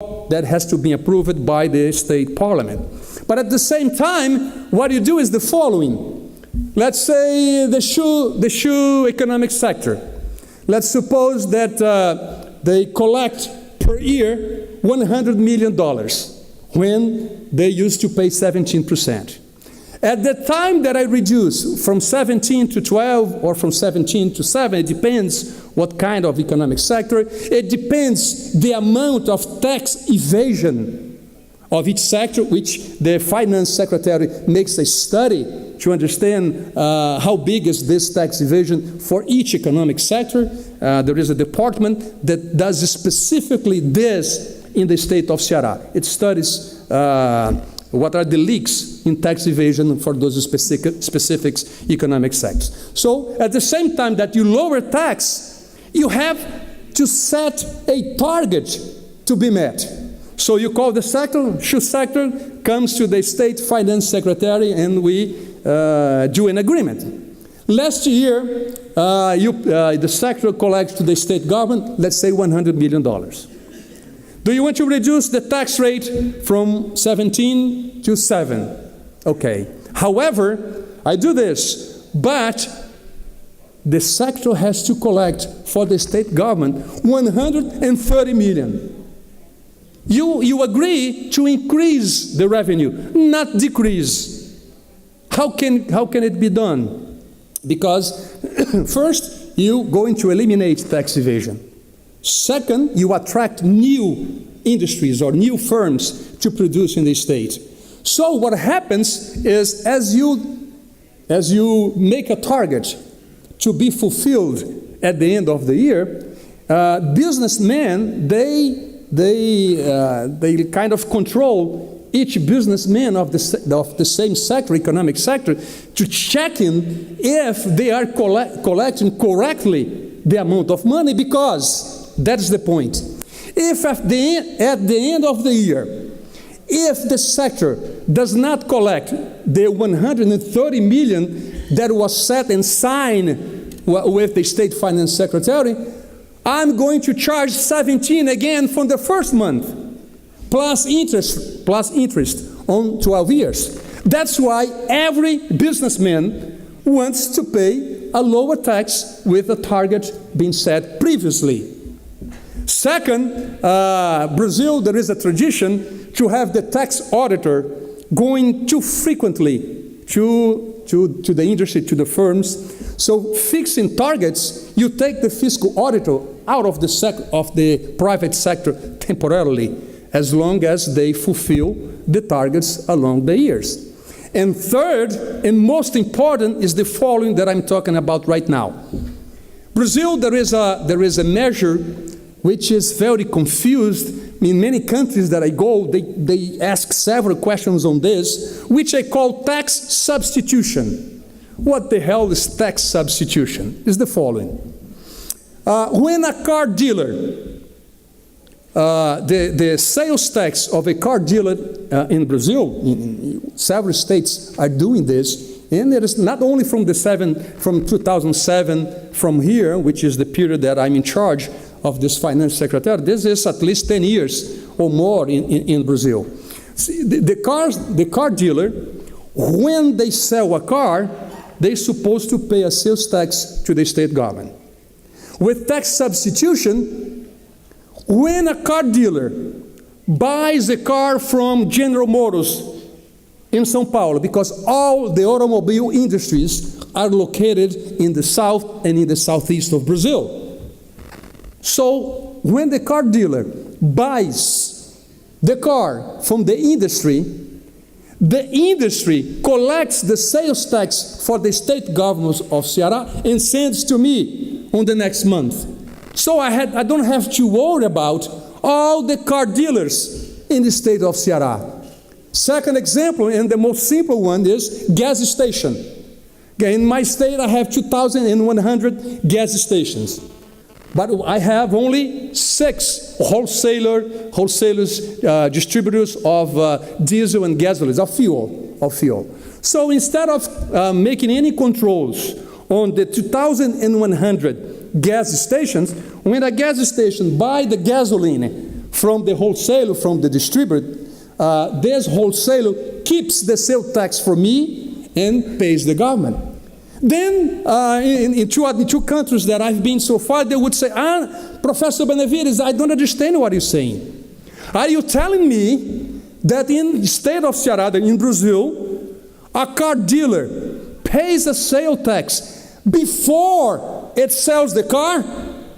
that has to be approved by the state parliament. But at the same time, what you do is the following. Let's say the shoe economic sector. Let's suppose that they collect per year $100 million when they used to pay 17%. At the time that I reduce from 17 to 12 or from 17 to 7, it depends what kind of economic sector, it depends the amount of tax evasion of each sector, which the finance secretary makes a study to understand how big is this tax evasion for each economic sector. There is a department that does specifically this in the state of Ceará. It studies what are the leaks in tax evasion for those specific economic sectors. So at the same time that you lower tax, you have to set a target to be met. So you call the sector, shoe sector, comes to the state finance secretary, and we do an agreement. Last year, the sector collects to the state government, let's say $100 million. Do you want to reduce the tax rate from 17 to 7? Okay. However, I do this, but the sector has to collect for the state government $130 million. You agree to increase the revenue, not decrease. How can it be done? Because first, you're going to eliminate tax evasion. Second, you attract new industries or new firms to produce in the state. So what happens is as you make a target to be fulfilled at the end of the year, businessmen, they kind of control each businessman of the same sector, economic sector, to check in if they are collecting correctly the amount of money, because that's the point. If at the end of the year, if the sector does not collect the 130 million that was set and signed with the state finance secretary, I'm going to charge 17 again from the first month, plus interest on 12 years. That's why every businessman wants to pay a lower tax with a target being set previously. Second, Brazil, there is a tradition to have the tax auditor going too frequently to the industry, to the firms. So fixing targets, you take the fiscal auditor out of the private sector temporarily, as long as they fulfill the targets along the years. And third, and most important, is the following that I'm talking about right now. Brazil, there is a measure which is very confused. In many countries that I go, they ask several questions on this, which I call tax substitution. What the hell is tax substitution? It's the following. When a car dealer, the sales tax of a car dealer in Brazil, in several states are doing this, and it is not only from 2007, from here, which is the period that I'm in charge of this finance secretary. This is at least 10 years or more in Brazil. See, the car dealer, when they sell a car, they're supposed to pay a sales tax to the state government. With tax substitution, when a car dealer buys a car from General Motors in São Paulo, because all the automobile industries are located in the south and in the southeast of Brazil. So when the car dealer buys the car from the industry collects the sales tax for the state government of Ceará and sends to me on the next month. So I don't have to worry about all the car dealers in the state of Ceará. Second example, and the most simple one, is gas station. In my state, I have 2,100 gas stations. But I have only 6 wholesalers, distributors of diesel and gasoline, of fuel. So instead of making any controls on the 2,100 gas stations, when a gas station buys the gasoline from the wholesaler, from the distributor, this wholesaler keeps the sales tax for me and pays the government. Then, in two countries that I've been so far, they would say, Professor Benevides, I don't understand what you're saying. Are you telling me that in the state of Ceará, in Brazil, a car dealer pays a sales tax before it sells the car?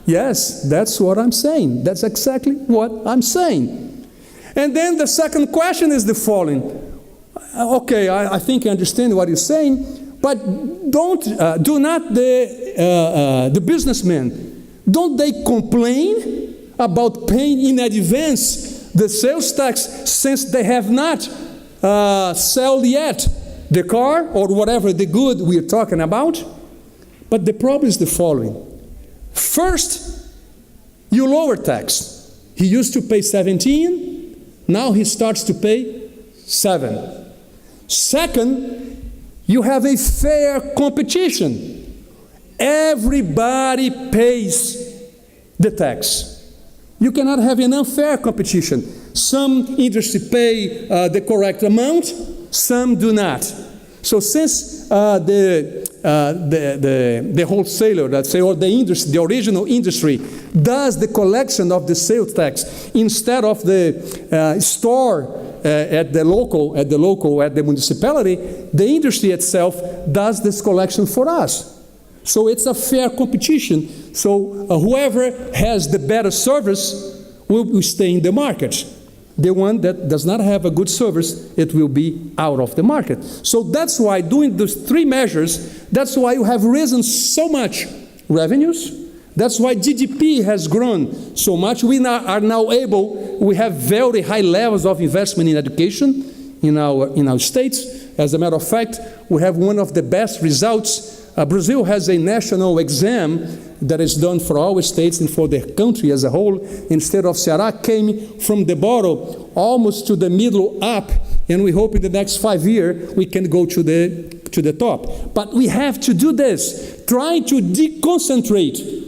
Yes, that's what I'm saying. That's exactly what I'm saying. And then the second question is the following. Okay, I think I understand what you're saying, but do not the businessmen, don't they complain about paying in advance the sales tax since they have not sold yet the car or whatever the good we're talking about? But the problem is the following. First, you lower tax. He used to pay 17, now he starts to pay 7. Second, you have a fair competition. Everybody pays the tax. You cannot have an unfair competition. Some industry pay the correct amount, some do not. So since the wholesaler, let's say, or the industry, the original industry, does the collection of the sales tax instead of the store at the municipality, the industry itself does this collection for us. So it's a fair competition. So whoever has the better service will stay in the market. The one that does not have a good service, it will be out of the market. So that's why doing those three measures, that's why you have risen so much revenues. That's why GDP has grown so much. We are now able, we have very high levels of investment in education in our states. As a matter of fact, we have one of the best results. Brazil has a national exam that is done for all states and for the country as a whole. Instead of Ceará, came from the bottom almost to the middle up, and we hope in the next 5 years we can go to the top. But we have to do this, trying to deconcentrate